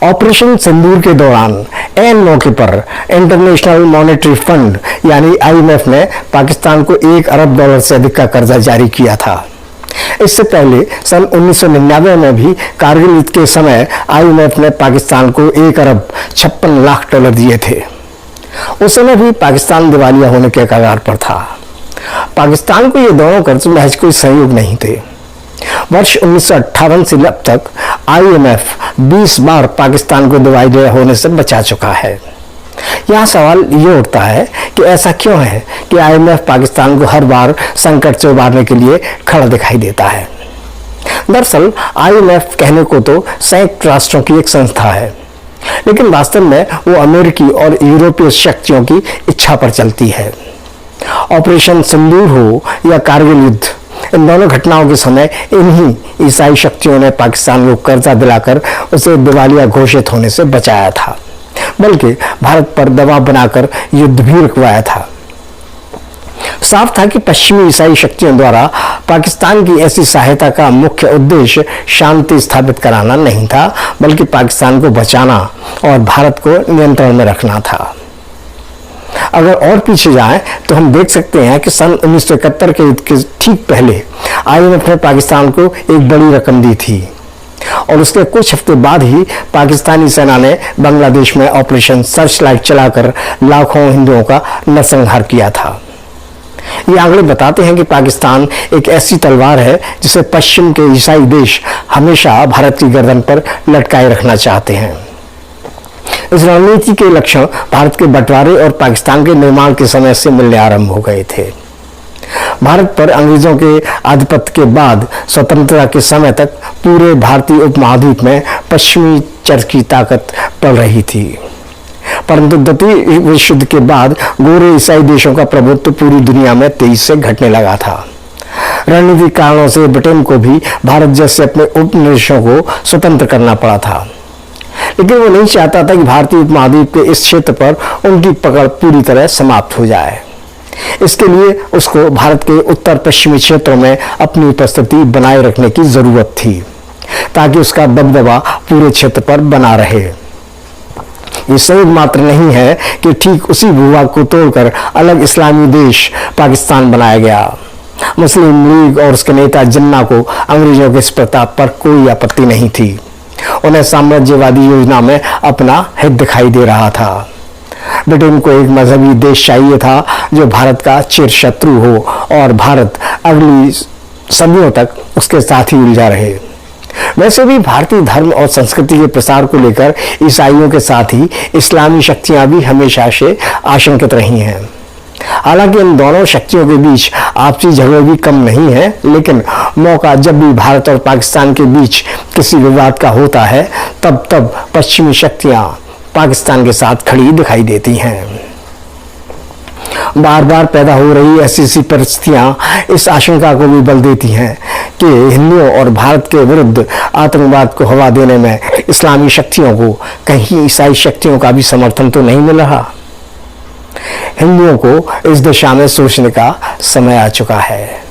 Operation सिंदूर के दौरान ऐन मौके पर इंटरनेशनल मॉनेटरी फंड यानी आईएमएफ ने पाकिस्तान को $1 अरब से अधिक का कर्जा जारी किया था। इससे पहले सन 1999 में भी कारगिल युद्ध के समय आईएमएफ ने पाकिस्तान को $1 अरब 56 लाख दिए थे। उस समय भी पाकिस्तान दिवालिया होने के कगार पर था। पाकिस्तान को ये दोनों कर्ज महज कोई सहयोग नहीं थे। वर्ष 1958 से अब तक आईएमएफ 20 बार पाकिस्तान को दिवालिया होने से बचा चुका है। यहाँ सवाल ये उठता है कि ऐसा क्यों है कि आईएमएफ पाकिस्तान को हर बार संकट से उबारने के लिए खड़ा दिखाई देता है। दरअसल आईएमएफ कहने को तो संयुक्त राष्ट्रों की एक संस्था है, लेकिन वास्तव में वो अमेरिकी और यूरोपीय शक्तियों की इच्छा पर चलती है। ऑपरेशन सिंदूर हो या कारगिल युद्ध, इन दोनों घटनाओं के समय इन्हीं ईसाई शक्तियों ने पाकिस्तान को कर्जा दिलाकर उसे दिवालिया घोषित होने से बचाया था, बल्कि भारत पर दबाव बनाकर युद्ध भी रुकवाया था। साफ था कि पश्चिमी ईसाई शक्तियों द्वारा पाकिस्तान की ऐसी सहायता का मुख्य उद्देश्य शांति स्थापित कराना नहीं था, बल्कि पाकिस्तान को बचाना और भारत को नियंत्रण में रखना था। अगर और पीछे जाएं तो हम देख सकते हैं कि सन 1971 के युद्ध के ठीक पहले आईएमएफ ने पाकिस्तान को एक बड़ी रकम दी थी और उसके कुछ हफ्ते बाद ही पाकिस्तानी सेना ने बांग्लादेश में ऑपरेशन सर्चलाइट चलाकर लाखों हिंदुओं का नरसंहार किया था। ये आंकड़े बताते हैं कि पाकिस्तान एक ऐसी तलवार है जिसे पश्चिम के ईसाई देश हमेशा भारत की गर्दन पर लटकाए रखना चाहते हैं। इस रणनीति के लक्षण भारत के बंटवारे और पाकिस्तान के निर्माण के समय से मिलने आरंभ हो गए थे। भारत पर अंग्रेजों के आधिपत्य के बाद स्वतंत्रता के समय तक पूरे भारतीय उपमहाद्वीप में पश्चिमी चर्च की ताकत बढ़ रही थी, परंतु द्वितीय विश्व युद्ध के बाद गोरे ईसाई देशों का प्रभुत्व पूरी दुनिया में तेजी से घटने लगा था। रणनीतिक कारणों से ब्रिटेन को भी भारत जैसे अपने उपनिवेशों को स्वतंत्र करना पड़ा था, लेकिन वो नहीं चाहता था कि भारतीय उपमहाद्वीप के इस क्षेत्र पर उनकी पकड़ पूरी तरह समाप्त हो जाए। इसके लिए उसको भारत के उत्तर पश्चिमी क्षेत्रों में अपनी उपस्थिति बनाए रखने की जरूरत थी, ताकि उसका दबदबा पूरे क्षेत्र पर बना रहे। ये संयोग मात्र नहीं है कि ठीक उसी भूभाग को तोड़कर अलग इस्लामी देश पाकिस्तान बनाया गया। मुस्लिम लीग और उसके नेता जिन्ना को अंग्रेजों के इस प्रताप पर कोई आपत्ति नहीं थी। उन्हें साम्राज्यवादी योजना में अपना हित दिखाई दे रहा था। ब्रिटेन को एक मजहबी देश चाहिए था जो भारत का चिर शत्रु हो और भारत अगली सदियों तक उसके साथ ही उलझा रहे। वैसे भी भारतीय धर्म और संस्कृति के प्रसार को लेकर ईसाइयों के साथ ही इस्लामी शक्तियां भी हमेशा से आशंकित रही हैं। हालांकि इन दोनों शक्तियों के बीच आपसी झगड़े भी कम नहीं है, लेकिन मौका जब भी भारत और पाकिस्तान के बीच किसी विवाद का होता है, तब पश्चिमी शक्तियां पाकिस्तान के साथ खड़ी दिखाई देती हैं। बार बार पैदा हो रही ऐसी परिस्थितियां इस आशंका को भी बल देती हैं कि हिंदुओं और भारत के विरुद्ध आतंकवाद को हवा देने में इस्लामी शक्तियों को कहीं ईसाई शक्तियों का भी समर्थन तो नहीं मिल रहा। हिंदुओं को इस दिशा में सोचने का समय आ चुका है।